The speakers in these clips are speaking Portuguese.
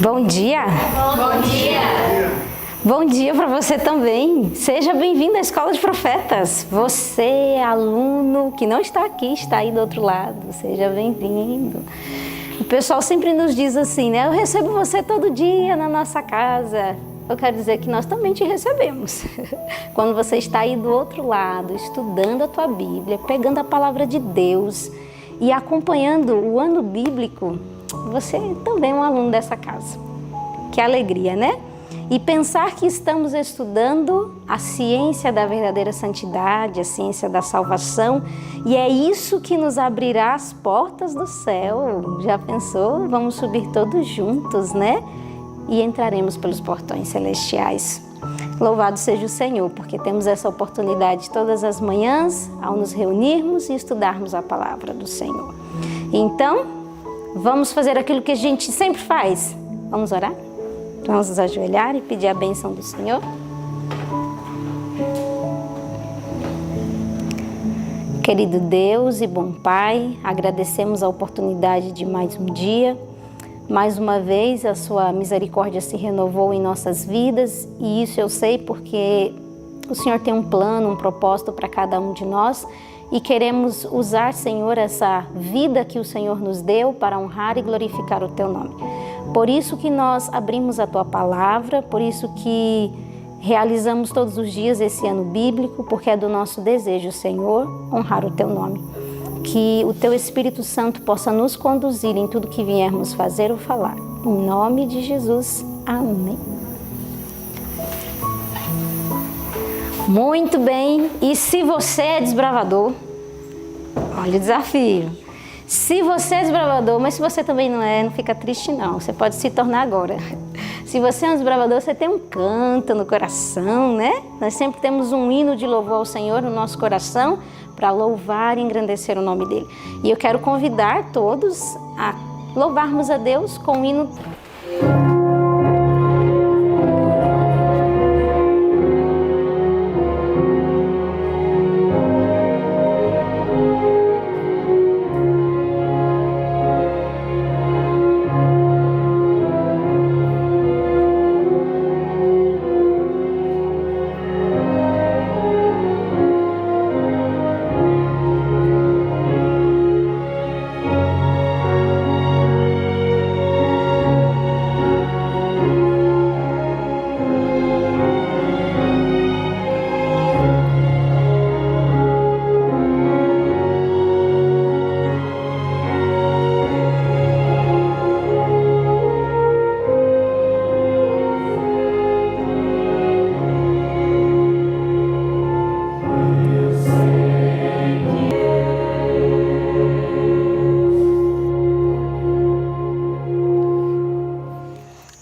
Bom dia! Bom dia! Bom dia para você também! Seja bem-vindo à Escola de Profetas! Você, aluno que não está aqui, está aí do outro lado, seja bem-vindo! O pessoal sempre nos diz assim, né? Eu recebo você todo dia na nossa casa. Eu quero dizer que nós também te recebemos. Quando você está aí do outro lado, estudando a tua Bíblia, pegando a palavra de Deus e acompanhando o ano bíblico, você também é um aluno dessa casa. Que alegria, né? E pensar que estamos estudando a ciência da verdadeira santidade, a ciência da salvação, e é isso que nos abrirá as portas do céu. Já pensou? Vamos subir todos juntos, né? E entraremos pelos portões celestiais. Louvado seja o Senhor, porque temos essa oportunidade todas as manhãs ao nos reunirmos e estudarmos a palavra do Senhor. Então, vamos fazer aquilo que a gente sempre faz. Vamos orar? Vamos nos ajoelhar e pedir a bênção do Senhor? Querido Deus e bom Pai, agradecemos a oportunidade de mais um dia. Mais uma vez, a sua misericórdia se renovou em nossas vidas, e isso eu sei porque o Senhor tem um plano, um propósito para cada um de nós, e queremos usar, Senhor, essa vida que o Senhor nos deu para honrar e glorificar o Teu nome. Por isso que nós abrimos a Tua palavra, por isso que realizamos todos os dias esse ano bíblico, porque é do nosso desejo, Senhor, honrar o Teu nome. Que o Teu Espírito Santo possa nos conduzir em tudo que viermos fazer ou falar. Em nome de Jesus. Amém. Muito bem. E se você é desbravador, olha o desafio. Se você é desbravador, mas se você também não é, não fica triste não. Você pode se tornar agora. Se você é um desbravador, você tem um canto no coração, né? Nós sempre temos um hino de louvor ao Senhor no nosso coração, para louvar e engrandecer o nome dele. E eu quero convidar todos a louvarmos a Deus com o hino.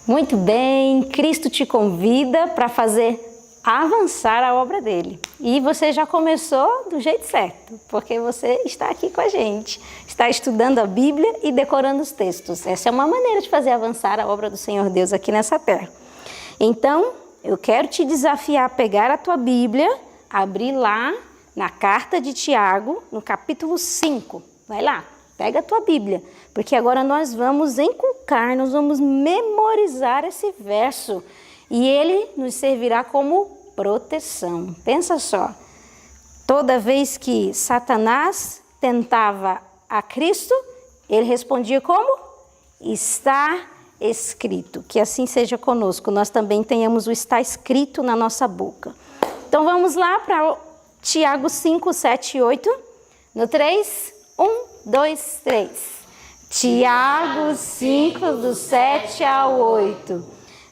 Muito bem, Cristo te convida para fazer avançar a obra dele. E você já começou do jeito certo, porque você está aqui com a gente, está estudando a Bíblia e decorando os textos. Essa é uma maneira de fazer avançar a obra do Senhor Deus aqui nessa terra. Então, eu quero te desafiar a pegar a tua Bíblia, abrir lá na carta de Tiago, no capítulo 5. Vai lá. Pega a tua Bíblia, porque agora nós vamos inculcar, nós vamos memorizar esse verso e ele nos servirá como proteção. Pensa só, toda vez que Satanás tentava a Cristo, ele respondia como? Está escrito. Que assim seja conosco, nós também tenhamos o está escrito na nossa boca. Então vamos lá para Tiago 5, 7 e 8, no 3, 1, 2, 3. Tiago 5, do 7 ao 8.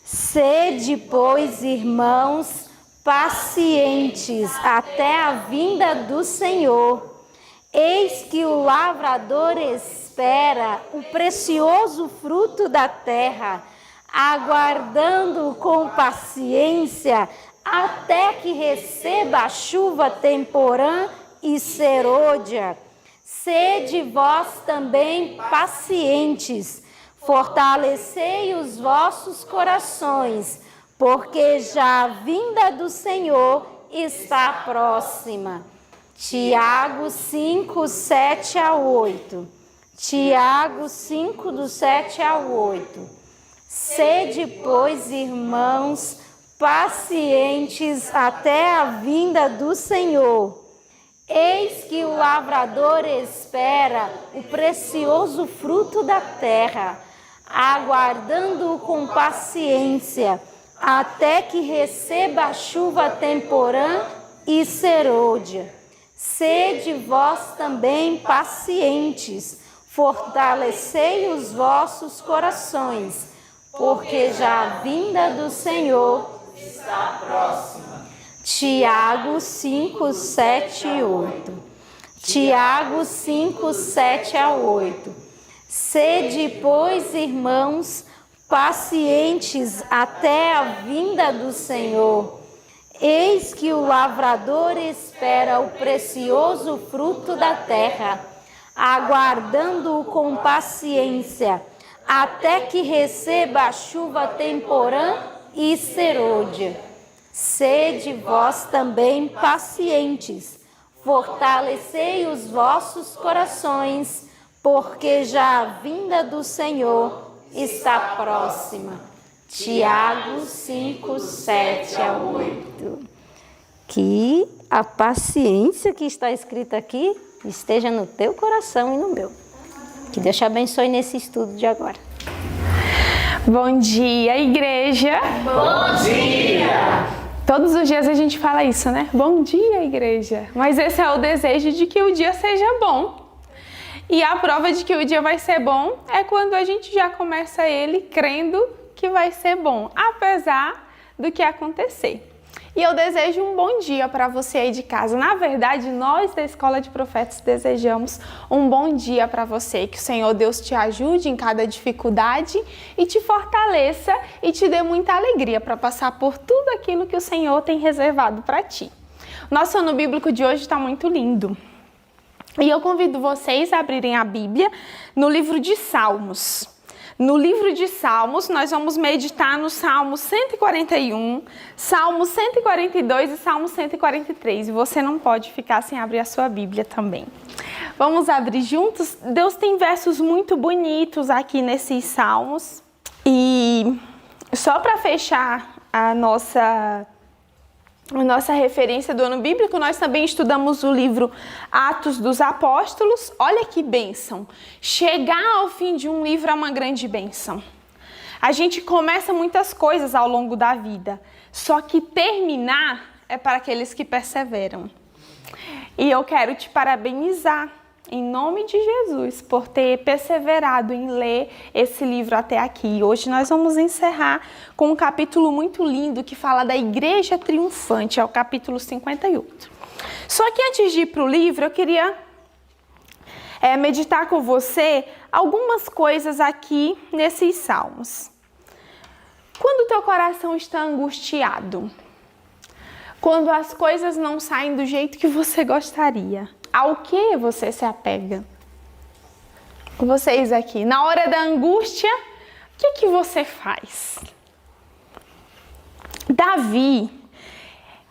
Sede, pois, irmãos, pacientes até a vinda do Senhor. Eis que o lavrador espera o precioso fruto da terra, aguardando com paciência até que receba a chuva temporã e serôdia. Sede vós também pacientes, fortalecei os vossos corações, porque já a vinda do Senhor está próxima. Tiago 5, 7 a 8. Tiago 5, do 7 ao 8. Sede, pois, irmãos, pacientes até a vinda do Senhor. Eis que o lavrador espera o precioso fruto da terra, aguardando-o com paciência, até que receba a chuva temporã e serôdia. Sede vós também pacientes, fortalecei os vossos corações, porque já a vinda do Senhor está próxima. Tiago 5, 7 e 8. Tiago 5, 7 a 8. Sede, pois, irmãos, pacientes até a vinda do Senhor. Eis que o lavrador espera o precioso fruto da terra, aguardando-o com paciência, até que receba a chuva temporã e serôdia. Sede vós também pacientes, fortalecei os vossos corações, porque já a vinda do Senhor está próxima. Tiago 5, 7 a 8. Que a paciência que está escrita aqui esteja no teu coração e no meu. Que Deus te abençoe nesse estudo de agora. Bom dia, igreja! Bom dia! Todos os dias a gente fala isso, né? Bom dia, igreja! Mas esse é o desejo de que o dia seja bom. E a prova de que o dia vai ser bom é quando a gente já começa ele crendo que vai ser bom, apesar do que acontecer. E eu desejo um bom dia para você aí de casa. Na verdade, nós da Escola de Profetas desejamos um bom dia para você. Que o Senhor Deus te ajude em cada dificuldade e te fortaleça e te dê muita alegria para passar por tudo aquilo que o Senhor tem reservado para ti. Nosso ano bíblico de hoje está muito lindo. E eu convido vocês a abrirem a Bíblia no livro de Salmos. No livro de Salmos, nós vamos meditar no Salmo 141, Salmo 142 e Salmo 143. E você não pode ficar sem abrir a sua Bíblia também. Vamos abrir juntos? Deus tem versos muito bonitos aqui nesses Salmos. E só para fechar a nossa referência do ano bíblico, nós também estudamos o livro Atos dos Apóstolos. Olha que bênção! Chegar ao fim de um livro é uma grande bênção. A gente começa muitas coisas ao longo da vida, só que terminar é para aqueles que perseveram. E eu quero te parabenizar, em nome de Jesus, por ter perseverado em ler esse livro até aqui. Hoje nós vamos encerrar com um capítulo muito lindo que fala da Igreja Triunfante, é o capítulo 58. Só que antes de ir para o livro, eu queria meditar com você algumas coisas aqui nesses salmos. Quando o teu coração está angustiado, quando as coisas não saem do jeito que você gostaria, ao que você se apega? Vocês aqui, na hora da angústia, o que você faz? Davi,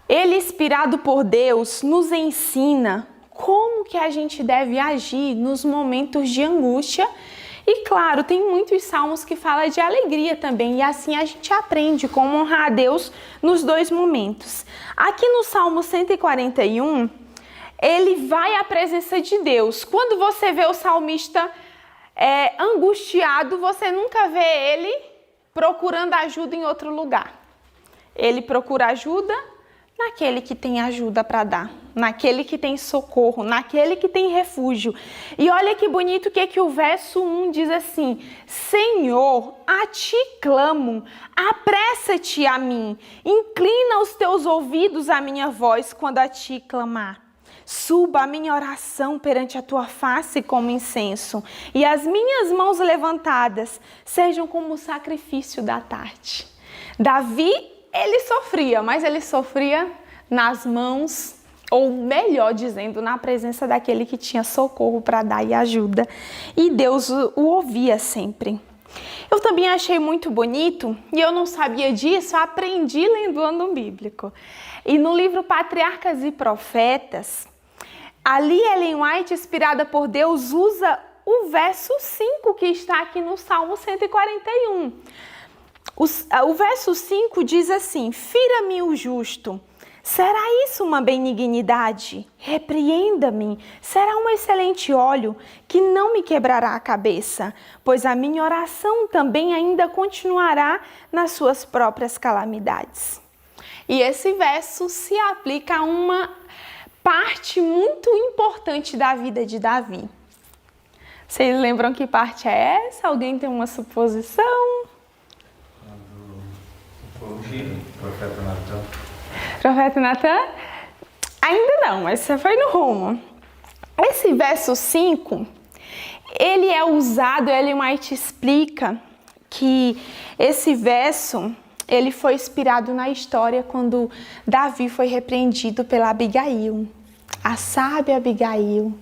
ele inspirado por Deus, nos ensina como que a gente deve agir nos momentos de angústia. E claro, tem muitos salmos que falam de alegria também, e assim a gente aprende como honrar a Deus nos dois momentos. Aqui no Salmo 141, ele vai à presença de Deus. Quando você vê o salmista angustiado, você nunca vê ele procurando ajuda em outro lugar. Ele procura ajuda naquele que tem ajuda para dar, naquele que tem socorro, naquele que tem refúgio. E olha que bonito que o verso 1 diz assim: Senhor, a ti clamo, apressa-te a mim, inclina os teus ouvidos à minha voz quando a ti clamar. Suba a minha oração perante a tua face como incenso, e as minhas mãos levantadas sejam como o sacrifício da tarde. Davi, ele sofria, mas ele sofria nas mãos, ou melhor dizendo, na presença daquele que tinha socorro para dar e ajuda. E Deus o ouvia sempre. Eu também achei muito bonito, e eu não sabia disso, aprendi lendo o ano bíblico. E no livro Patriarcas e Profetas, ali Ellen White, inspirada por Deus, usa o verso 5 que está aqui no Salmo 141. O verso 5 diz assim: fira-me o justo. Será isso uma benignidade? Repreenda-me. Será um excelente óleo que não me quebrará a cabeça, pois a minha oração também ainda continuará nas suas próprias calamidades. E esse verso se aplica a uma parte muito importante da vida de Davi. Vocês lembram que parte é essa? Alguém tem uma suposição? O profeta Natan. Profeta Natan? Ainda não, mas você foi no rumo. Esse verso 5, ele é usado, Ellen White explica que esse verso, ele foi inspirado na história quando Davi foi repreendido pela Abigail, a sábia Abigail.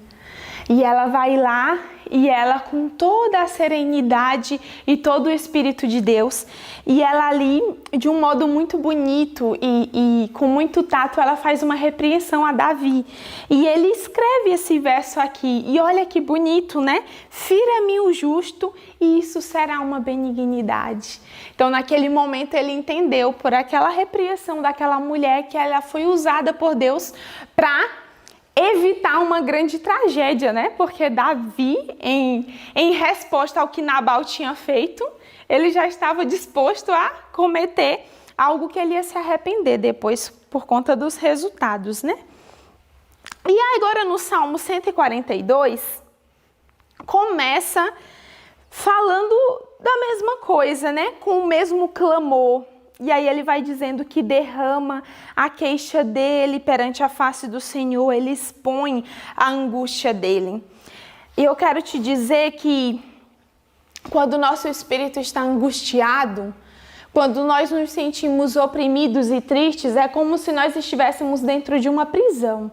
E ela vai lá e ela, com toda a serenidade e todo o Espírito de Deus, e ela ali, de um modo muito bonito e com muito tato, ela faz uma repreensão a Davi. E ele escreve esse verso aqui, e olha que bonito, né? Fira-me o justo e isso será uma benignidade. Então, naquele momento, ele entendeu por aquela repreensão daquela mulher que ela foi usada por Deus para evitar uma grande tragédia, né? Porque Davi, em resposta ao que Nabal tinha feito, ele já estava disposto a cometer algo que ele ia se arrepender depois por conta dos resultados, né? E agora no Salmo 142, começa falando da mesma coisa, né? Com o mesmo clamor. E aí ele vai dizendo que derrama a queixa dele perante a face do Senhor, ele expõe a angústia dele. E eu quero te dizer que quando o nosso espírito está angustiado, quando nós nos sentimos oprimidos e tristes, é como se nós estivéssemos dentro de uma prisão.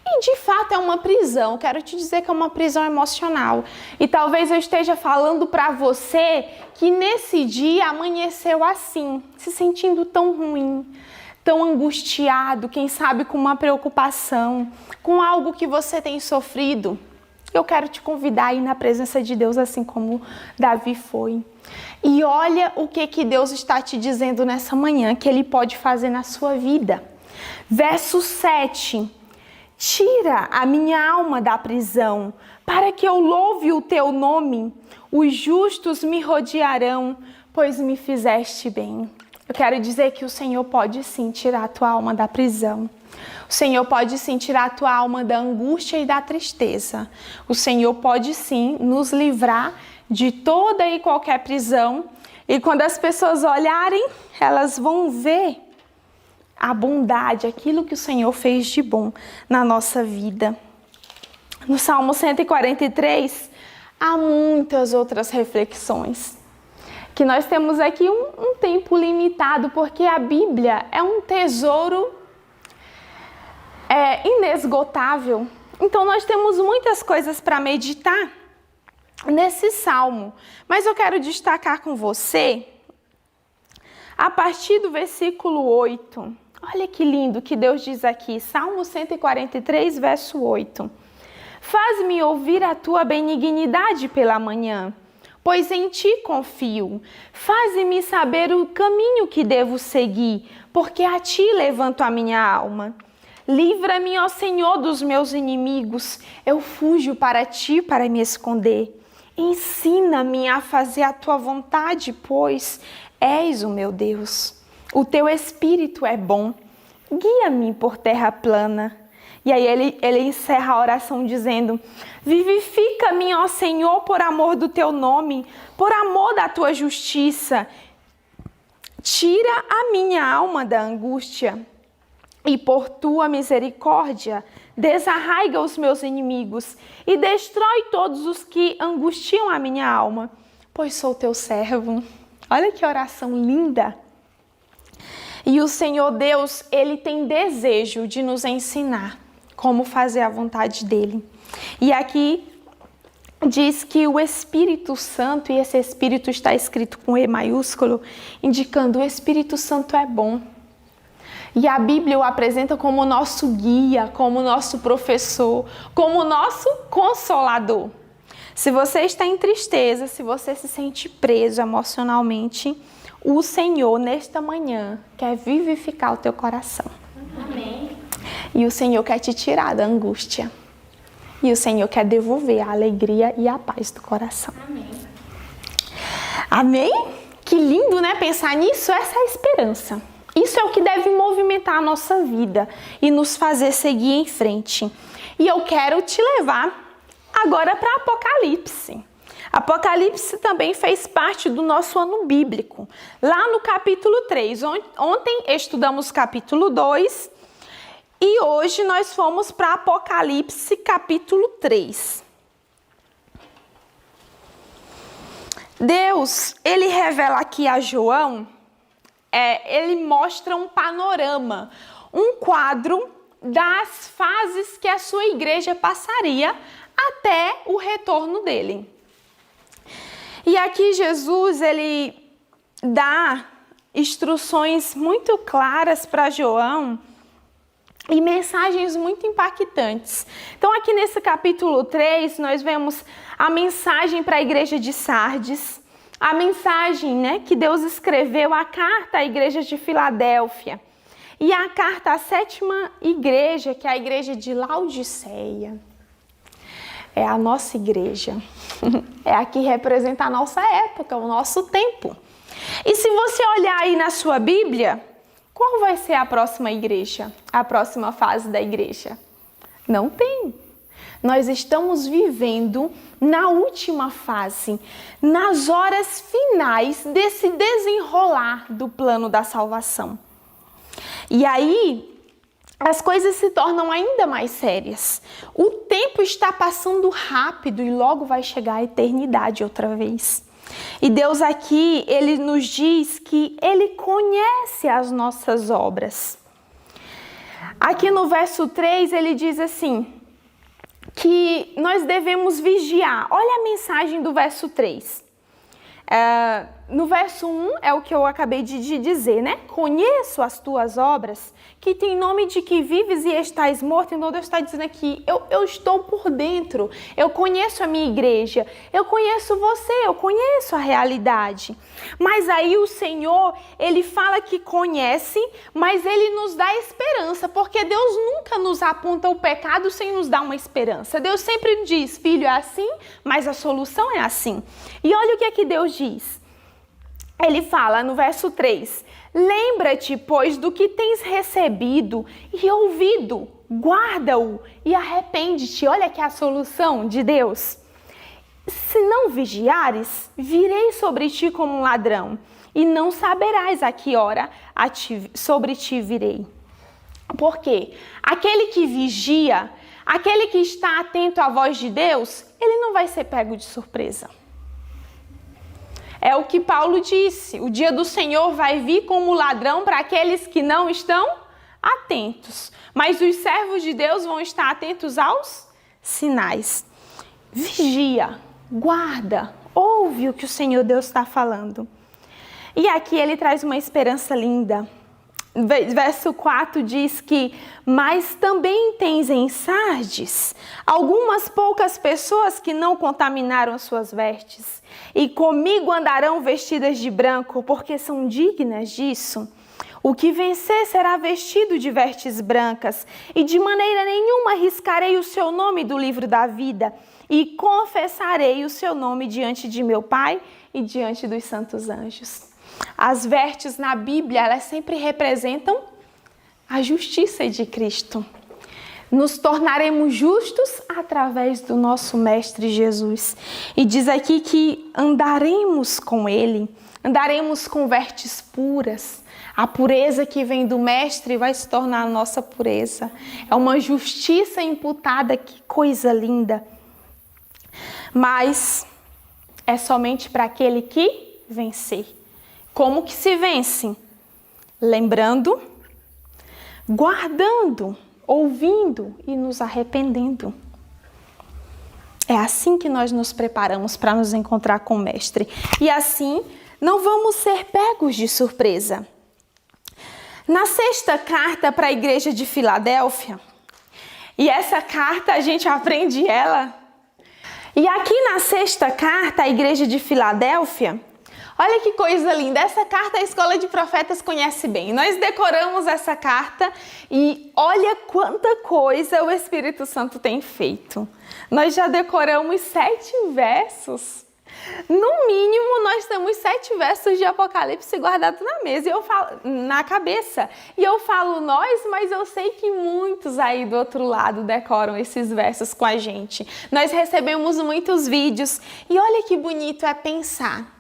E de fato é uma prisão, quero te dizer que é uma prisão emocional. E talvez eu esteja falando para você que nesse dia amanheceu assim, se sentindo tão ruim, tão angustiado, quem sabe com uma preocupação, com algo que você tem sofrido. Eu quero te convidar a ir na presença de Deus assim como Davi foi. E olha o que Deus está te dizendo nessa manhã, que Ele pode fazer na sua vida. Verso 7. Tira a minha alma da prisão, para que eu louve o teu nome. Os justos me rodearão, pois me fizeste bem. Eu quero dizer que o Senhor pode sim tirar a tua alma da prisão. O Senhor pode sim tirar a tua alma da angústia e da tristeza. O Senhor pode sim nos livrar de toda e qualquer prisão. E quando as pessoas olharem, elas vão ver a bondade, aquilo que o Senhor fez de bom na nossa vida. No Salmo 143, há muitas outras reflexões. Que nós temos aqui um tempo limitado, porque a Bíblia é um tesouro inesgotável. Então nós temos muitas coisas para meditar nesse Salmo. Mas eu quero destacar com você, a partir do versículo 8, olha que lindo que Deus diz aqui, Salmo 143, verso 8. Faz-me ouvir a tua benignidade pela manhã, pois em ti confio. Faze-me saber o caminho que devo seguir, porque a ti levanto a minha alma. Livra-me, ó Senhor, dos meus inimigos. Eu fujo para ti para me esconder. Ensina-me a fazer a tua vontade, pois és o meu Deus. O teu espírito é bom. Guia-me por terra plana. E aí ele encerra a oração dizendo: vivifica-me, ó Senhor, por amor do teu nome, por amor da tua justiça. Tira a minha alma da angústia e por tua misericórdia desarraiga os meus inimigos e destrói todos os que angustiam a minha alma, pois sou teu servo. Olha que oração linda! E o Senhor Deus, Ele tem desejo de nos ensinar como fazer a vontade dEle. E aqui diz que o Espírito Santo, e esse Espírito está escrito com E maiúsculo, indicando o Espírito Santo é bom. E a Bíblia o apresenta como nosso guia, como nosso professor, como nosso consolador. Se você está em tristeza, se você se sente preso emocionalmente, o Senhor, nesta manhã, quer vivificar o teu coração. Amém. E o Senhor quer te tirar da angústia. E o Senhor quer devolver a alegria e a paz do coração. Amém. Amém? Que lindo, né? Pensar nisso. Essa é a esperança. Isso é o que deve movimentar a nossa vida e nos fazer seguir em frente. E eu quero te levar agora para Apocalipse. Apocalipse também fez parte do nosso ano bíblico. Lá no capítulo 3. Ontem estudamos capítulo 2 e hoje nós fomos para Apocalipse capítulo 3. Deus, ele revela aqui a João, ele mostra um panorama, um quadro das fases que a sua igreja passaria até o retorno dele. E aqui Jesus, ele dá instruções muito claras para João e mensagens muito impactantes. Então aqui nesse capítulo 3, nós vemos a mensagem para a igreja de Sardes, a mensagem, né, que Deus escreveu, a carta à igreja de Filadélfia e a carta à 7ª igreja, que é a igreja de Laodiceia. É a nossa igreja. É a que representa a nossa época, o nosso tempo. E se você olhar aí na sua Bíblia, qual vai ser a próxima igreja? A próxima fase da igreja? Não tem. Nós estamos vivendo na última fase, nas horas finais desse desenrolar do plano da salvação. E aí, as coisas se tornam ainda mais sérias. O tempo está passando rápido e logo vai chegar a eternidade outra vez. E Deus aqui, ele nos diz que ele conhece as nossas obras. Aqui no verso 3, ele diz assim, que nós devemos vigiar. Olha a mensagem do verso 3. No verso 1 é o que eu acabei de dizer, né? Conheço as tuas obras, que tem nome de que vives e estás morto. Então Deus está dizendo aqui, eu estou por dentro, eu conheço a minha igreja, eu conheço você, eu conheço a realidade. Mas aí o Senhor, ele fala que conhece, mas ele nos dá esperança, porque Deus nunca nos aponta o pecado sem nos dar uma esperança. Deus sempre diz, filho, é assim, mas a solução é assim. E olha o que é que Deus diz. Ele fala no verso 3, lembra-te, pois, do que tens recebido e ouvido, guarda-o e arrepende-te. Olha que é a solução de Deus. Se não vigiares, virei sobre ti como um ladrão, e não saberás a que hora sobre ti virei. Por quê? Aquele que vigia, aquele que está atento à voz de Deus, ele não vai ser pego de surpresa. É o que Paulo disse, o dia do Senhor vai vir como ladrão para aqueles que não estão atentos. Mas os servos de Deus vão estar atentos aos sinais. Vigia, guarda, ouve o que o Senhor Deus está falando. E aqui ele traz uma esperança linda. Verso 4 diz que, mas também tens em Sardes algumas poucas pessoas que não contaminaram as suas vestes, e comigo andarão vestidas de branco, porque são dignas disso. O que vencer será vestido de vestes brancas, e de maneira nenhuma riscarei o seu nome do livro da vida, e confessarei o seu nome diante de meu Pai e diante dos santos anjos. As vestes na Bíblia, elas sempre representam a justiça de Cristo. Nos tornaremos justos através do nosso Mestre Jesus. E diz aqui que andaremos com Ele, andaremos com vestes puras. A pureza que vem do Mestre vai se tornar a nossa pureza. É uma justiça imputada, que coisa linda. Mas é somente para aquele que vencer. Como que se vence? Lembrando, guardando, ouvindo e nos arrependendo. É assim que nós nos preparamos para nos encontrar com o Mestre. E assim, não vamos ser pegos de surpresa. Na 6ª carta para a igreja de Filadélfia, e essa carta a gente aprende ela. E aqui na 6ª carta à igreja de Filadélfia, Olha que coisa linda, essa carta a Escola de Profetas conhece bem. Nós decoramos essa carta e olha quanta coisa o Espírito Santo tem feito. Nós já decoramos 7 versos. No mínimo, nós temos 7 versos de Apocalipse guardados na mesa, na cabeça. E eu falo nós, mas eu sei que muitos aí do outro lado decoram esses versos com a gente. Nós recebemos muitos vídeos e olha que bonito é pensar.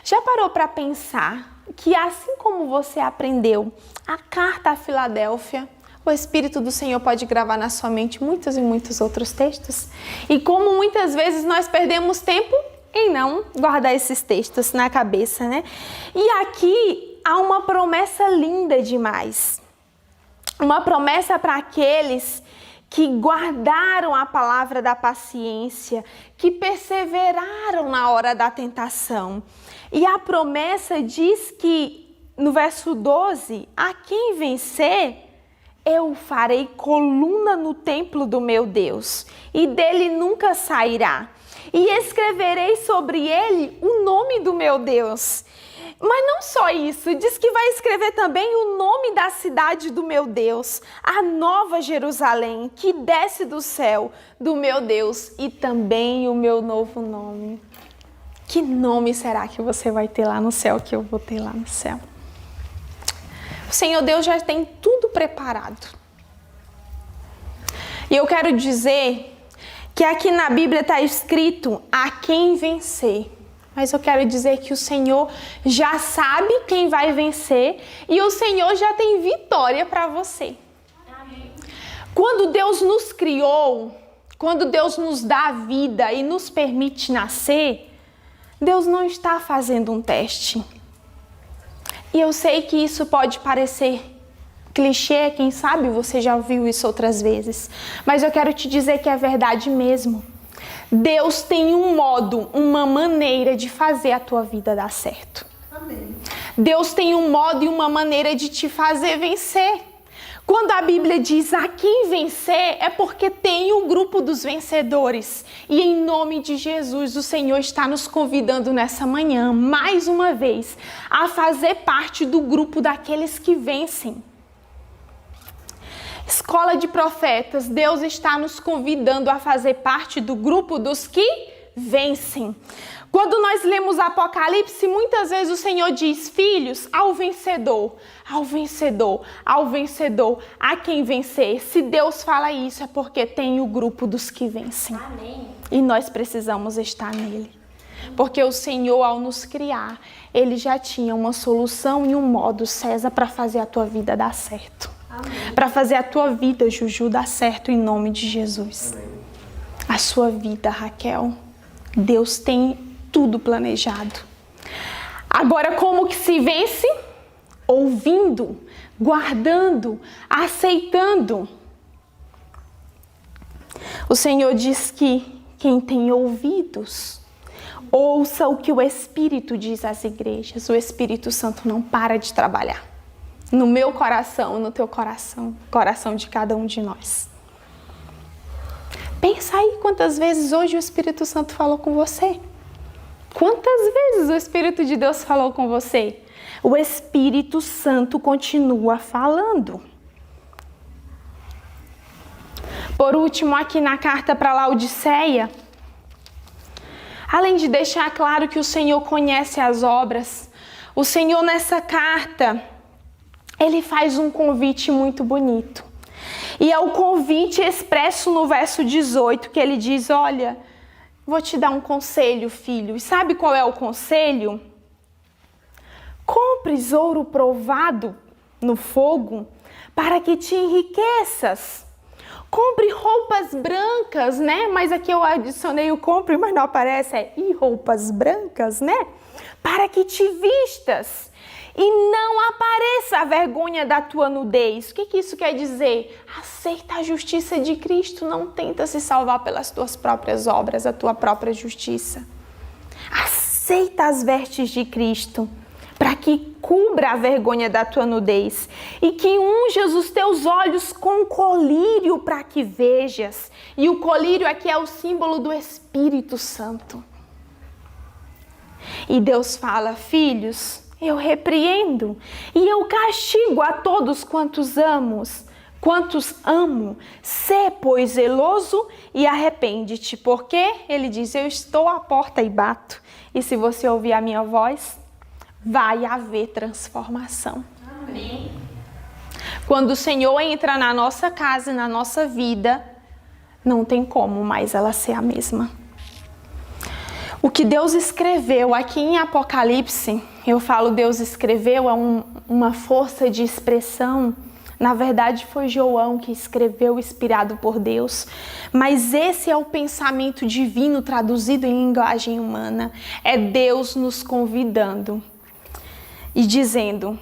Já parou para pensar que assim como você aprendeu a carta à Filadélfia, o Espírito do Senhor pode gravar na sua mente muitos e muitos outros textos? E como muitas vezes nós perdemos tempo em não guardar esses textos na cabeça, né? E aqui há uma promessa linda demais. Uma promessa para aqueles que guardaram a palavra da paciência, que perseveraram na hora da tentação. E a promessa diz que, no verso 12, a quem vencer, eu farei coluna no templo do meu Deus, e dele nunca sairá. E escreverei sobre ele o nome do meu Deus. Mas não só isso, diz que vai escrever também o nome da cidade do meu Deus, a nova Jerusalém, que desce do céu do meu Deus, e também o meu novo nome. Que nome será que você vai ter lá no céu, que eu vou ter lá no céu? O Senhor Deus já tem tudo preparado. E eu quero dizer que aqui na Bíblia está escrito a quem vencer. Mas eu quero dizer que o Senhor já sabe quem vai vencer e o Senhor já tem vitória para você. Amém. Quando Deus nos criou, quando Deus nos dá a vida e nos permite nascer, Deus não está fazendo um teste. E eu sei que isso pode parecer clichê, quem sabe você já ouviu isso outras vezes. Mas eu quero te dizer que é verdade mesmo. Deus tem um modo, uma maneira de fazer a tua vida dar certo. Amém. Deus tem um modo e uma maneira de te fazer vencer. Quando a Bíblia diz a quem vencer, é porque tem um grupo dos vencedores. E em nome de Jesus, o Senhor está nos convidando nessa manhã, mais uma vez, a fazer parte do grupo daqueles que vencem. Escola de Profetas, Deus está nos convidando a fazer parte do grupo dos que vencem. Quando nós lemos Apocalipse, muitas vezes o Senhor diz, filhos, ao vencedor, ao vencedor, ao vencedor, a quem vencer. Se Deus fala isso, é porque tem o grupo dos que vencem. Amém. E nós precisamos estar nele. Porque o Senhor, ao nos criar, Ele já tinha uma solução e um modo, César, para fazer a tua vida dar certo. Para fazer a tua vida, Juju, dar certo em nome de Jesus. Amém. A sua vida, Raquel, Deus tem tudo planejado. Agora, como que se vence? Ouvindo, guardando, aceitando. O Senhor diz que quem tem ouvidos, ouça o que o Espírito diz às igrejas. O Espírito Santo não para de trabalhar. No meu coração, no teu coração, coração de cada um de nós. Pensa aí quantas vezes hoje o Espírito Santo falou com você. Quantas vezes o Espírito de Deus falou com você? O Espírito Santo continua falando. Por último, aqui na carta para Laodiceia, além de deixar claro que o Senhor conhece as obras, o Senhor nessa carta, Ele faz um convite muito bonito. E é o convite expresso no verso 18, que ele diz, olha, vou te dar um conselho, filho. E sabe qual é o conselho? Compres ouro provado no fogo para que te enriqueças. Compre roupas brancas, né? Mas aqui eu adicionei o compre, mas não aparece. E roupas brancas, né? Para que te vistas. E não apareça a vergonha da tua nudez. O que isso quer dizer? Aceita a justiça de Cristo. Não tenta se salvar pelas tuas próprias obras, a tua própria justiça. Aceita as vestes de Cristo, para que cubra a vergonha da tua nudez. E que unjas os teus olhos com colírio para que vejas. E o colírio aqui é o símbolo do Espírito Santo. E Deus fala: filhos, eu repreendo e eu castigo a todos quantos amo. Sê, pois, zeloso e arrepende-te. Porque ele diz: eu estou à porta e bato. E se você ouvir a minha voz, vai haver transformação. Amém. Quando o Senhor entra na nossa casa e na nossa vida, não tem como mais ela ser a mesma. O que Deus escreveu aqui em Apocalipse, eu falo Deus escreveu, é uma força de expressão. Na verdade foi João que escreveu, inspirado por Deus. Mas esse é o pensamento divino traduzido em linguagem humana. É Deus nos convidando e dizendo: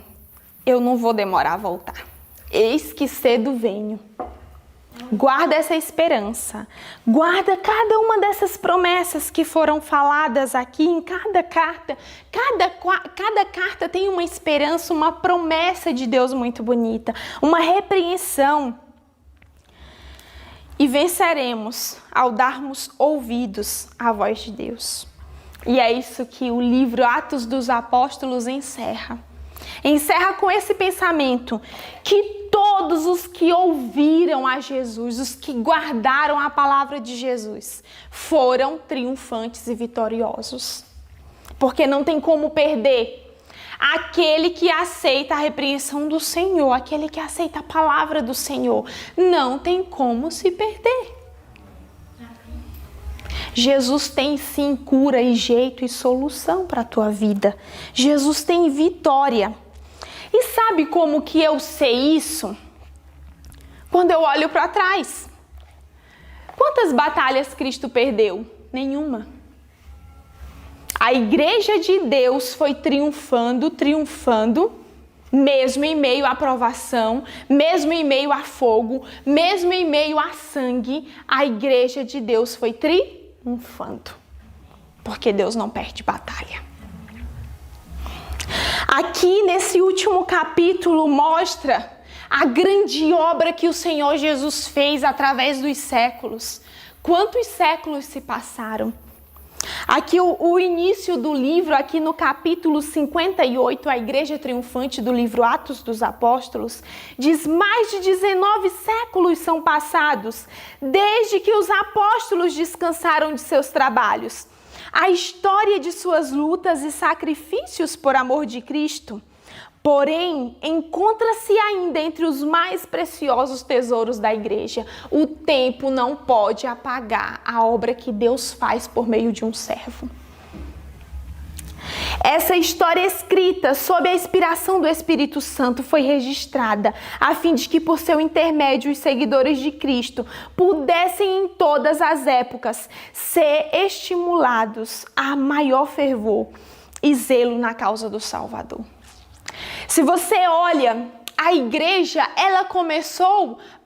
eu não vou demorar a voltar. Eis que cedo venho. Guarda essa esperança, guarda cada uma dessas promessas que foram faladas aqui em cada carta. Cada carta tem uma esperança, uma promessa de Deus muito bonita, uma repreensão. E venceremos ao darmos ouvidos à voz de Deus. E é isso que o livro Atos dos Apóstolos encerra. Encerra com esse pensamento que todos os que ouviram a Jesus, os que guardaram a palavra de Jesus, foram triunfantes e vitoriosos. Porque não tem como perder aquele que aceita a repreensão do Senhor, aquele que aceita a palavra do Senhor. Não tem como se perder. Jesus tem sim cura e jeito e solução para a tua vida. Jesus tem vitória. E sabe como que eu sei isso? Quando eu olho para trás. Quantas batalhas Cristo perdeu? Nenhuma. A igreja de Deus foi triunfando, mesmo em meio à provação, mesmo em meio a fogo, mesmo em meio a sangue, a igreja de Deus foi triunfando. Porque Deus não perde batalha. Aqui nesse último capítulo mostra a grande obra que o Senhor Jesus fez através dos séculos. Quantos séculos se passaram? Aqui o início do livro, aqui no capítulo 58, a igreja triunfante do livro Atos dos Apóstolos, diz: mais de 19 séculos são passados desde que os apóstolos descansaram de seus trabalhos. A história de suas lutas e sacrifícios por amor de Cristo, porém, encontra-se ainda entre os mais preciosos tesouros da igreja. O tempo não pode apagar a obra que Deus faz por meio de um servo. Essa história escrita sob a inspiração do Espírito Santo foi registrada a fim de que, por seu intermédio, os seguidores de Cristo pudessem em todas as épocas ser estimulados a maior fervor e zelo na causa do Salvador. Se você olha, a igreja, ela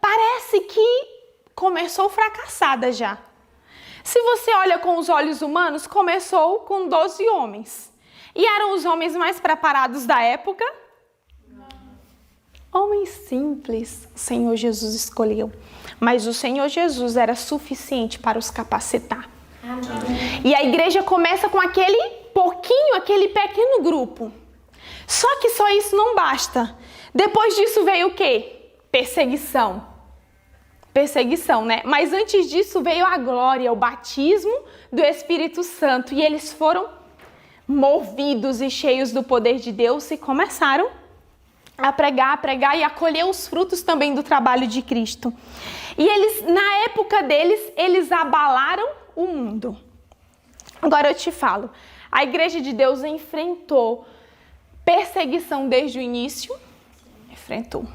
parece que começou fracassada já. Se você olha com os olhos humanos, começou com 12 homens. E eram os homens mais preparados da época? Homens simples, o Senhor Jesus escolheu. Mas o Senhor Jesus era suficiente para os capacitar. Amém. E a igreja começa com aquele pequeno grupo. Só que só isso não basta. Depois disso veio o quê? Perseguição, né? Mas antes disso veio a glória, o batismo do Espírito Santo. E eles foram movidos e cheios do poder de Deus e começaram a pregar e a colher os frutos também do trabalho de Cristo. E eles, na época deles, eles abalaram o mundo. Agora eu te falo, a igreja de Deus enfrentou perseguição desde o início, enfrentou.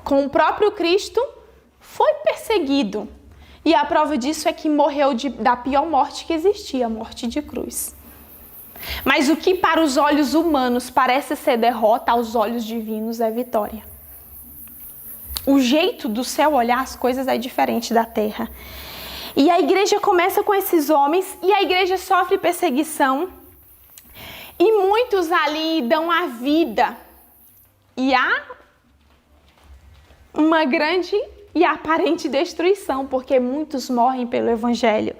Com o próprio Cristo, foi perseguido. E a prova disso é que morreu da pior morte que existia, a morte de cruz. Mas o que para os olhos humanos parece ser derrota, aos olhos divinos é vitória. O jeito do céu olhar as coisas é diferente da terra. E a igreja começa com esses homens e a igreja sofre perseguição. E muitos ali dão a vida. E há uma grande e aparente destruição, porque muitos morrem pelo evangelho.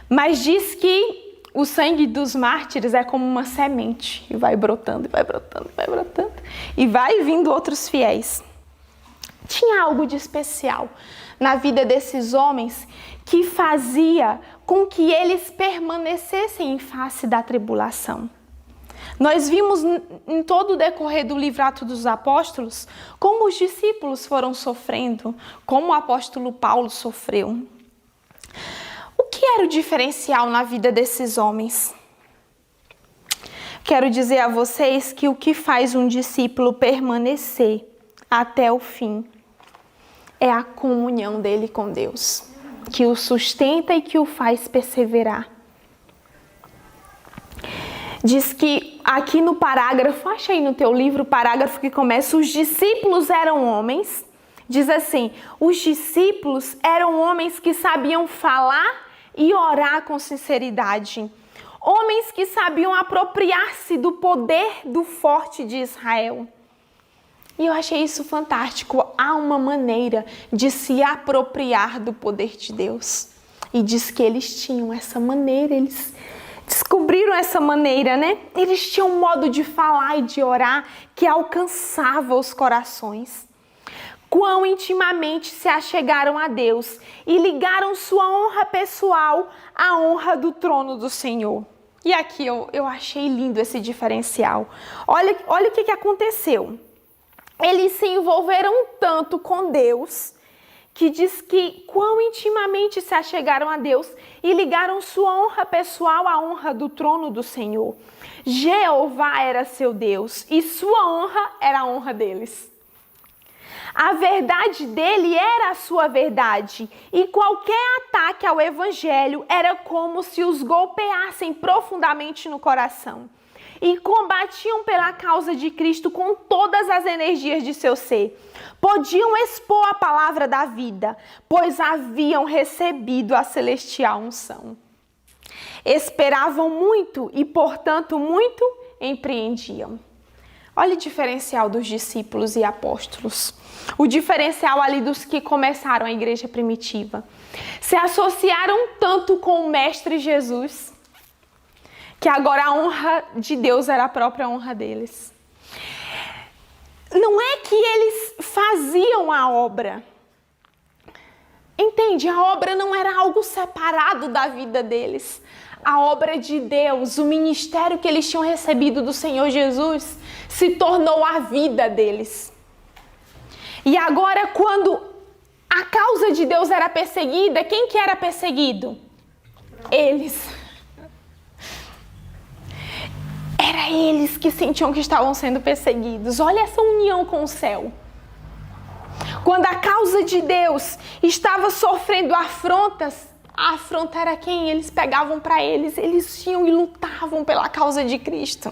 Mas diz que o sangue dos mártires é como uma semente, e vai brotando, e vai brotando, e vai brotando, e vai vindo outros fiéis. Tinha algo de especial na vida desses homens que fazia com que eles permanecessem em face da tribulação. Nós vimos em todo o decorrer do livro Atos dos Apóstolos como os discípulos foram sofrendo, como o apóstolo Paulo sofreu. O que era o diferencial na vida desses homens? Quero dizer a vocês que o que faz um discípulo permanecer até o fim é a comunhão dele com Deus, que o sustenta e que o faz perseverar. Diz que aqui no parágrafo, acha aí no teu livro o parágrafo que começa, os discípulos eram homens, diz assim, os discípulos eram homens que sabiam falar e orar com sinceridade, homens que sabiam apropriar-se do poder do forte de Israel. E eu achei isso fantástico, há uma maneira de se apropriar do poder de Deus. E diz que eles tinham essa maneira, eles descobriram essa maneira, né? Eles tinham um modo de falar e de orar que alcançava os corações. Quão intimamente se achegaram a Deus e ligaram sua honra pessoal à honra do trono do Senhor. E aqui eu achei lindo esse diferencial. Olha o que aconteceu. Eles se envolveram tanto com Deus, que diz que quão intimamente se achegaram a Deus e ligaram sua honra pessoal à honra do trono do Senhor. Jeová era seu Deus e sua honra era a honra deles. A verdade dele era a sua verdade e qualquer ataque ao evangelho era como se os golpeassem profundamente no coração. E combatiam pela causa de Cristo com todas as energias de seu ser. Podiam expor a palavra da vida, pois haviam recebido a celestial unção. Esperavam muito e, portanto, muito empreendiam. Olha o diferencial dos discípulos e apóstolos. O diferencial ali dos que começaram a igreja primitiva. Se associaram tanto com o Mestre Jesus, que agora a honra de Deus era a própria honra deles. Não é que eles faziam a obra. Entende? A obra não era algo separado da vida deles. A obra de Deus, o ministério que eles tinham recebido do Senhor Jesus, se tornou a vida deles. E agora, quando a causa de Deus era perseguida, quem que era perseguido? Eles. Era eles que sentiam que estavam sendo perseguidos. Olha essa união com o céu. Quando a causa de Deus estava sofrendo afrontas, a afronta era quem? Eles pegavam para eles iam e lutavam pela causa de Cristo.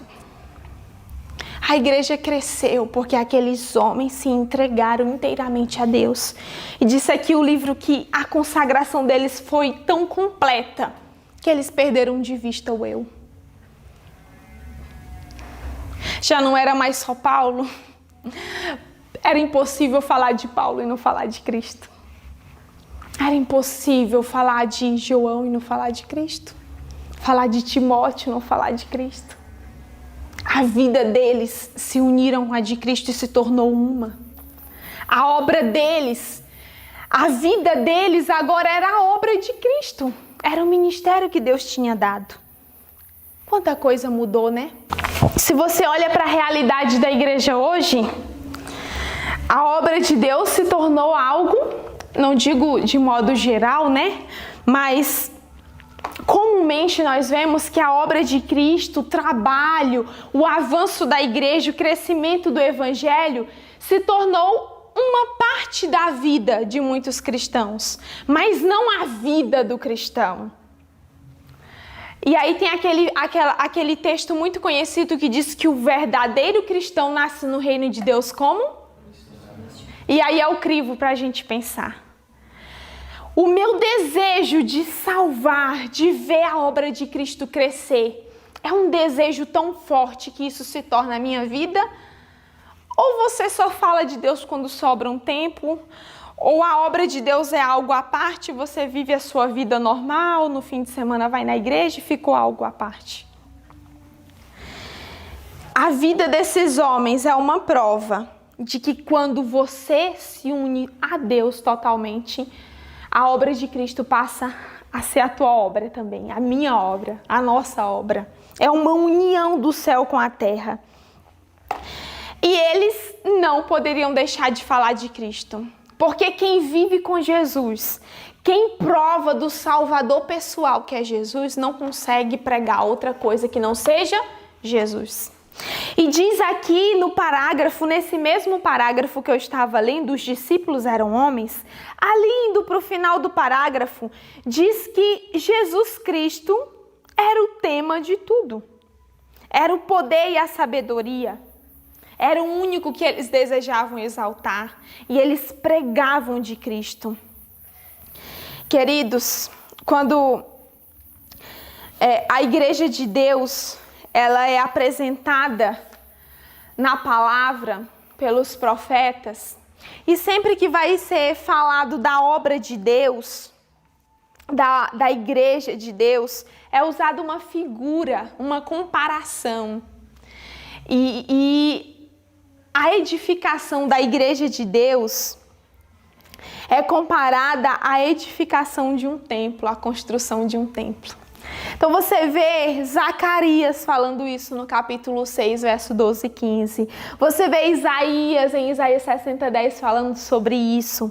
A igreja cresceu porque aqueles homens se entregaram inteiramente a Deus. E disse aqui o livro que a consagração deles foi tão completa que eles perderam de vista o eu. Já não era mais só Paulo. Era impossível falar de Paulo e não falar de Cristo. Era impossível falar de João e não falar de Cristo. Falar de Timóteo e não falar de Cristo. A vida deles se uniram à de Cristo e se tornou uma. A obra deles, a vida deles agora era a obra de Cristo. Era o ministério que Deus tinha dado. Quanta coisa mudou, né? Se você olha para a realidade da igreja hoje, a obra de Deus se tornou algo, não digo de modo geral, né? Mas comumente nós vemos que a obra de Cristo, o trabalho, o avanço da igreja, o crescimento do evangelho se tornou uma parte da vida de muitos cristãos, mas não a vida do cristão. E aí tem aquele texto muito conhecido que diz que o verdadeiro cristão nasce no reino de Deus como? E aí é o crivo para a gente pensar. O meu desejo de salvar, de ver a obra de Cristo crescer, é um desejo tão forte que isso se torna a minha vida? Ou você só fala de Deus quando sobra um tempo? Ou a obra de Deus é algo à parte, você vive a sua vida normal, no fim de semana vai na igreja e ficou algo à parte? A vida desses homens é uma prova de que quando você se une a Deus totalmente, a obra de Cristo passa a ser a tua obra também, a minha obra, a nossa obra. É uma união do céu com a terra. E eles não poderiam deixar de falar de Cristo, porque quem vive com Jesus, quem prova do Salvador pessoal que é Jesus, não consegue pregar outra coisa que não seja Jesus. E diz aqui no parágrafo, nesse mesmo parágrafo que eu estava lendo, os discípulos eram homens, ali indo para o final do parágrafo, diz que Jesus Cristo era o tema de tudo. Era o poder e a sabedoria. Era o único que eles desejavam exaltar. E eles pregavam de Cristo. Queridos, quando a igreja de Deus, ela é apresentada na palavra pelos profetas, e sempre que vai ser falado da obra de Deus, da igreja de Deus, é usada uma figura, uma comparação. E a edificação da igreja de Deus é comparada à edificação de um templo, à construção de um templo. Então você vê Zacarias falando isso no capítulo 6, verso 12 e 15. Você vê Isaías, em Isaías 60:10, falando sobre isso.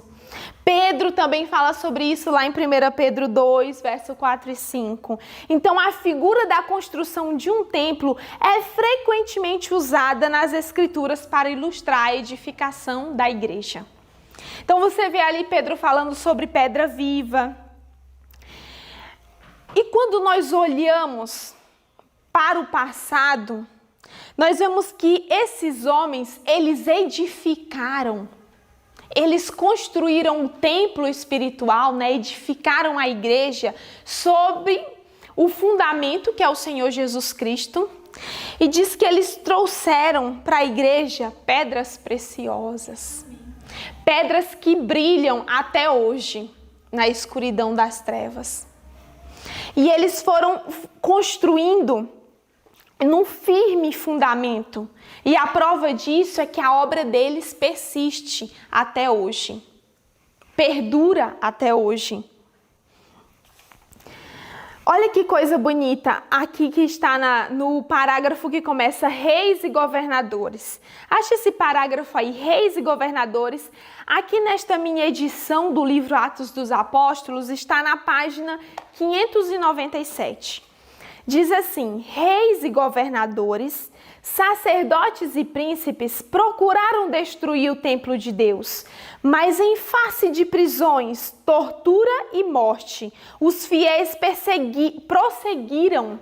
Pedro também fala sobre isso lá em 1 Pedro 2, verso 4 e 5. Então a figura da construção de um templo é frequentemente usada nas escrituras para ilustrar a edificação da igreja. Então você vê ali Pedro falando sobre pedra viva. E quando nós olhamos para o passado, nós vemos que esses homens, eles edificaram, eles construíram um templo espiritual, né? Edificaram a igreja sobre o fundamento que é o Senhor Jesus Cristo. E diz que eles trouxeram para a igreja pedras preciosas, pedras que brilham até hoje na escuridão das trevas. E eles foram construindo num firme fundamento. E a prova disso é que a obra deles persiste até hoje. Perdura até hoje. Olha que coisa bonita aqui que está no parágrafo que começa reis e governadores. Acha esse parágrafo aí, reis e governadores. Aqui nesta minha edição do livro Atos dos Apóstolos está na página 597. Diz assim: reis e governadores, sacerdotes e príncipes procuraram destruir o templo de Deus, mas em face de prisões, tortura e morte, os fiéis prosseguiram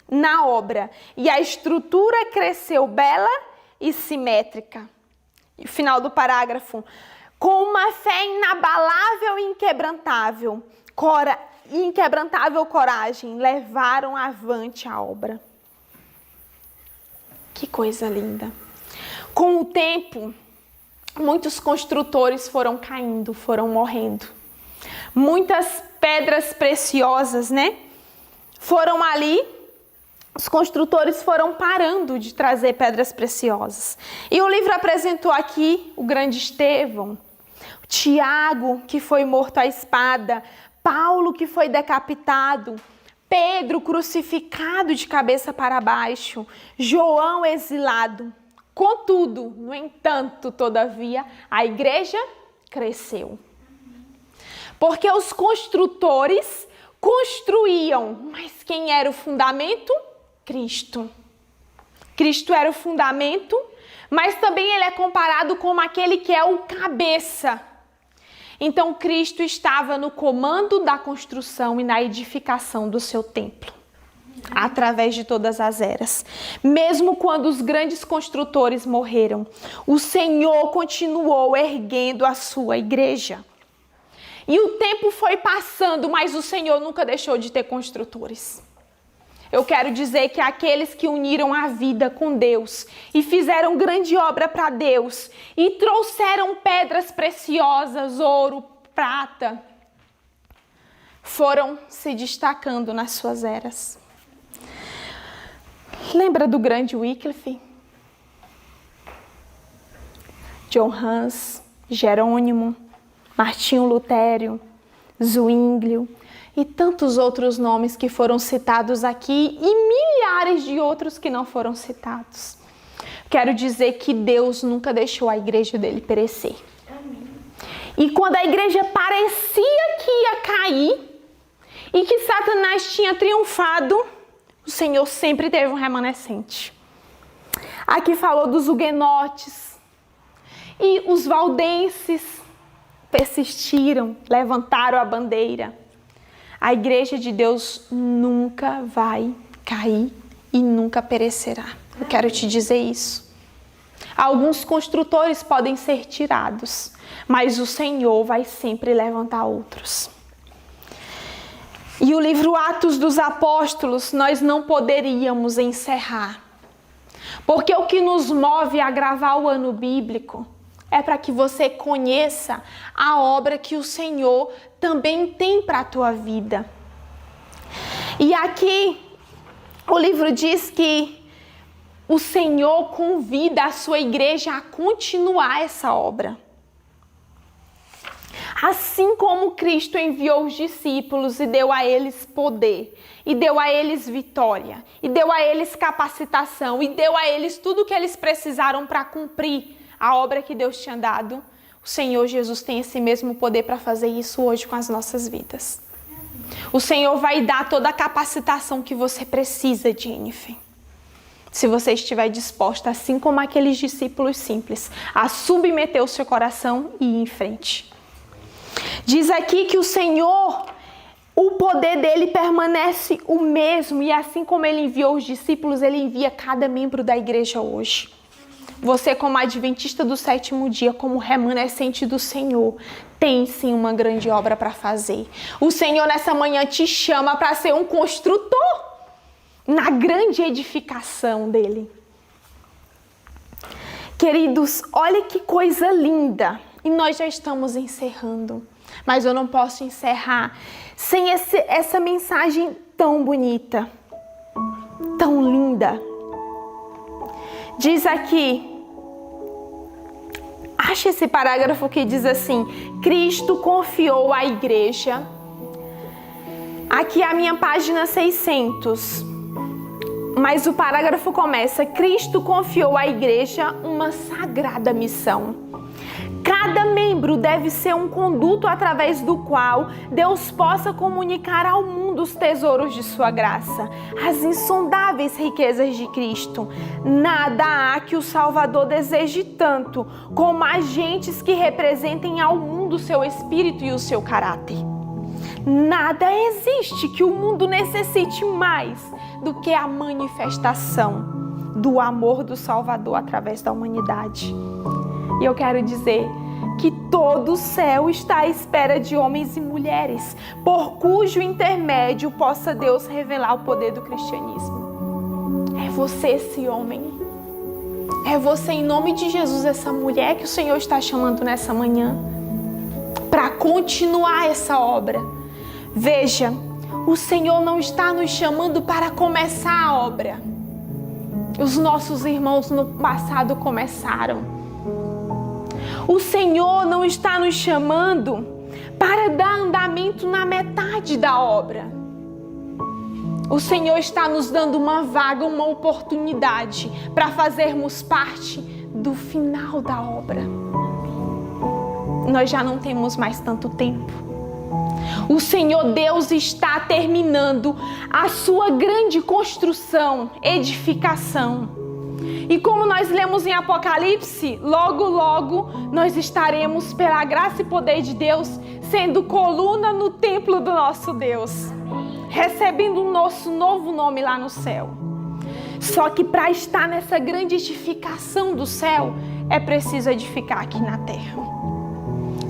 na obra e a estrutura cresceu bela e simétrica. E o final do parágrafo: com uma fé inabalável e inquebrantável coragem, levaram avante a obra. Que coisa linda! Com o tempo, muitos construtores foram caindo, foram morrendo. Muitas pedras preciosas, né? Foram ali, os construtores foram parando de trazer pedras preciosas. E o livro apresentou aqui o grande Estevão, Tiago, que foi morto à espada, Paulo, que foi decapitado, Pedro, crucificado de cabeça para baixo, João, exilado. Contudo, no entanto, todavia, a igreja cresceu. Porque os construtores construíam, mas quem era o fundamento? Cristo. Cristo era o fundamento, mas também ele é comparado como aquele que é o cabeça. Então, Cristo estava no comando da construção e na edificação do seu templo, através de todas as eras. Mesmo quando os grandes construtores morreram, o Senhor continuou erguendo a sua igreja. E o tempo foi passando, mas o Senhor nunca deixou de ter construtores. Eu quero dizer que aqueles que uniram a vida com Deus e fizeram grande obra para Deus e trouxeram pedras preciosas, ouro, prata, foram se destacando nas suas eras. Lembra do grande Wycliffe? John Hus, Jerônimo, Martinho Lutero, Zwinglio e tantos outros nomes que foram citados aqui e milhares de outros que não foram citados. Quero dizer que Deus nunca deixou a igreja dele perecer. Amém. E quando a igreja parecia que ia cair e que Satanás tinha triunfado, o Senhor sempre teve um remanescente. Aqui falou dos huguenotes e os valdenses persistiram, levantaram a bandeira. A igreja de Deus nunca vai cair e nunca perecerá. Eu quero te dizer isso. Alguns construtores podem ser tirados, mas o Senhor vai sempre levantar outros. E o livro Atos dos Apóstolos nós não poderíamos encerrar, porque o que nos move a gravar o ano bíblico é para que você conheça a obra que o Senhor também tem para a tua vida. E aqui o livro diz que o Senhor convida a sua igreja a continuar essa obra. Assim como Cristo enviou os discípulos e deu a eles poder, e deu a eles vitória, e deu a eles capacitação, e deu a eles tudo o que eles precisaram para cumprir a obra que Deus tinha dado, o Senhor Jesus tem esse mesmo poder para fazer isso hoje com as nossas vidas. O Senhor vai dar toda a capacitação que você precisa, Jennifer. Se você estiver disposta, assim como aqueles discípulos simples, a submeter o seu coração e ir em frente. Diz aqui que o Senhor, o poder dele permanece o mesmo, e assim como ele enviou os discípulos, ele envia cada membro da igreja hoje. Você, como adventista do sétimo dia, como remanescente do Senhor, tem sim uma grande obra para fazer. O Senhor nessa manhã te chama para ser um construtor na grande edificação dele. Queridos, olha que coisa linda. E nós já estamos encerrando. Mas eu não posso encerrar sem essa mensagem tão bonita, tão linda. Diz aqui, acha esse parágrafo que diz assim: Cristo confiou à igreja. Aqui é a minha página 600. Mas o parágrafo começa: Cristo confiou à igreja uma sagrada missão. Cada membro deve ser um conduto através do qual Deus possa comunicar ao mundo os tesouros de sua graça, as insondáveis riquezas de Cristo. Nada há que o Salvador deseje tanto como agentes que representem ao mundo o seu espírito e o seu caráter. Nada existe que o mundo necessite mais do que a manifestação do amor do Salvador através da humanidade. E eu quero dizer que todo o céu está à espera de homens e mulheres, por cujo intermédio possa Deus revelar o poder do cristianismo. É você esse homem. É você, em nome de Jesus, essa mulher que o Senhor está chamando nessa manhã para continuar essa obra. Veja, o Senhor não está nos chamando para começar a obra. Os nossos irmãos no passado começaram. O Senhor não está nos chamando para dar andamento na metade da obra. O Senhor está nos dando uma vaga, uma oportunidade para fazermos parte do final da obra. Nós já não temos mais tanto tempo. O Senhor Deus está terminando a sua grande construção, edificação. E como nós lemos em Apocalipse, logo, logo nós estaremos, pela graça e poder de Deus, sendo coluna no templo do nosso Deus, recebendo o nosso novo nome lá no céu. Só que para estar nessa grande edificação do céu, é preciso edificar aqui na terra.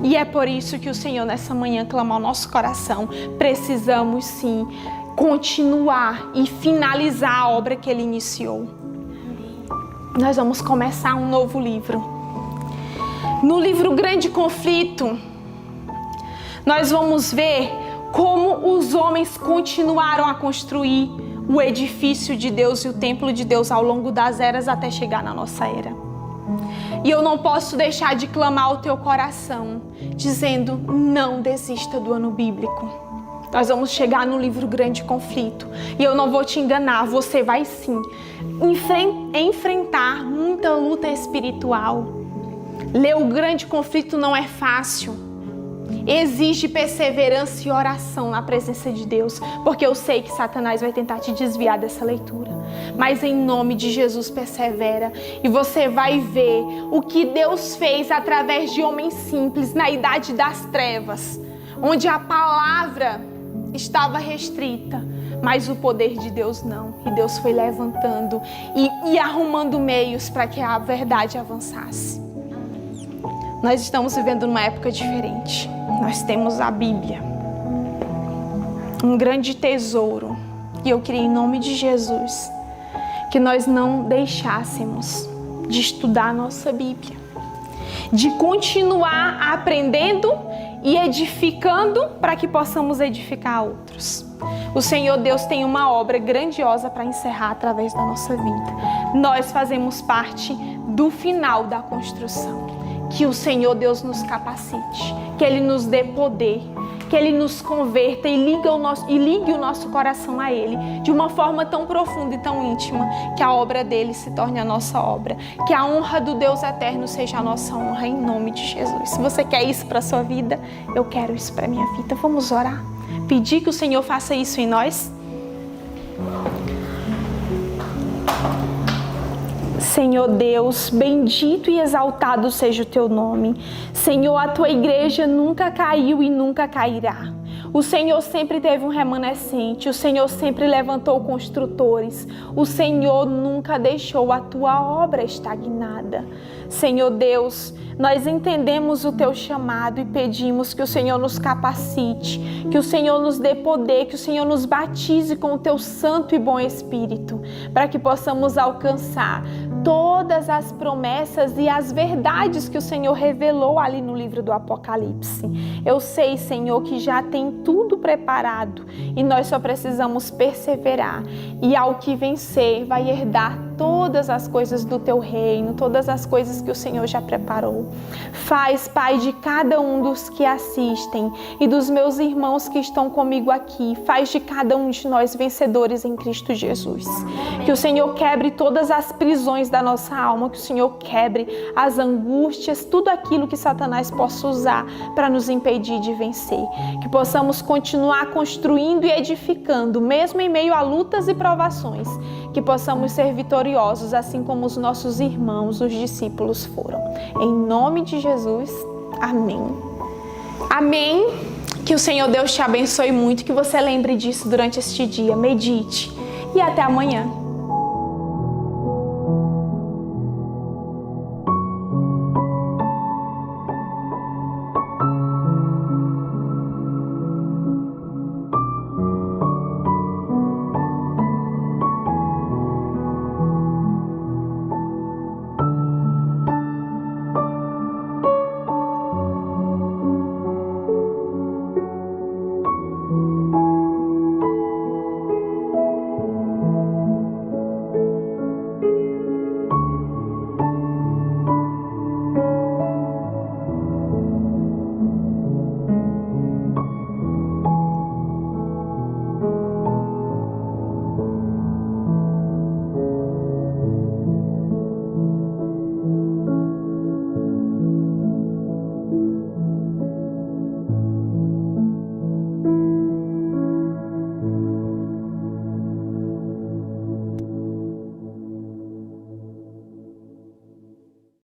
E é por isso que o Senhor nessa manhã clama ao nosso coração: precisamos sim continuar e finalizar a obra que Ele iniciou. Nós vamos começar um novo livro. No livro Grande Conflito, nós vamos ver como os homens continuaram a construir o edifício de Deus e o templo de Deus ao longo das eras até chegar na nossa era. E eu não posso deixar de clamar ao teu coração, dizendo: não desista do ano bíblico. Nós vamos chegar no livro Grande Conflito. E eu não vou te enganar, você vai sim enfrentar muita luta espiritual. Ler o Grande Conflito não é fácil. Exige perseverança e oração na presença de Deus, porque eu sei que Satanás vai tentar te desviar dessa leitura. Mas em nome de Jesus, persevera e você vai ver o que Deus fez através de homens simples na idade das trevas, onde a palavra estava restrita, mas o poder de Deus não. E Deus foi levantando e arrumando meios para que a verdade avançasse. Nós estamos vivendo numa época diferente. Nós temos a Bíblia, um grande tesouro. E eu queria, em nome de Jesus, que nós não deixássemos de estudar a nossa Bíblia, de continuar aprendendo e edificando para que possamos edificar outros. O Senhor Deus tem uma obra grandiosa para encerrar através da nossa vida. Nós fazemos parte do final da construção. Que o Senhor Deus nos capacite, que Ele nos dê poder, que Ele nos converta e ligue o nosso coração a Ele de uma forma tão profunda e tão íntima, que a obra dEle se torne a nossa obra, que a honra do Deus eterno seja a nossa honra, em nome de Jesus. Se você quer isso para a sua vida, eu quero isso para a minha vida. Vamos orar, pedir que o Senhor faça isso em nós. Senhor Deus, bendito e exaltado seja o teu nome. Senhor, a tua igreja nunca caiu e nunca cairá. O Senhor sempre teve um remanescente, o Senhor sempre levantou construtores, o Senhor nunca deixou a tua obra estagnada. Senhor Deus, nós entendemos o teu chamado e pedimos que o Senhor nos capacite, que o Senhor nos dê poder, que o Senhor nos batize com o teu santo e bom Espírito, para que possamos alcançar todas as promessas e as verdades que o Senhor revelou ali no livro do Apocalipse. Eu sei, Senhor, que já tem tudo preparado e nós só precisamos perseverar. E ao que vencer, vai herdar todas as coisas do teu reino, todas as coisas que o Senhor já preparou. Faz, Pai, de cada um dos que assistem e dos meus irmãos que estão comigo aqui, faz de cada um de nós vencedores em Cristo Jesus. Que o Senhor quebre todas as prisões da nossa alma, que o Senhor quebre as angústias, tudo aquilo que Satanás possa usar para nos impedir de vencer. Que possamos continuar construindo e edificando, mesmo em meio a lutas e provações. Que possamos ser vitoriosos, assim como os nossos irmãos, os discípulos foram. Em nome de Jesus, amém. Amém. Que o Senhor Deus te abençoe muito, que você lembre disso durante este dia. Medite e até amanhã.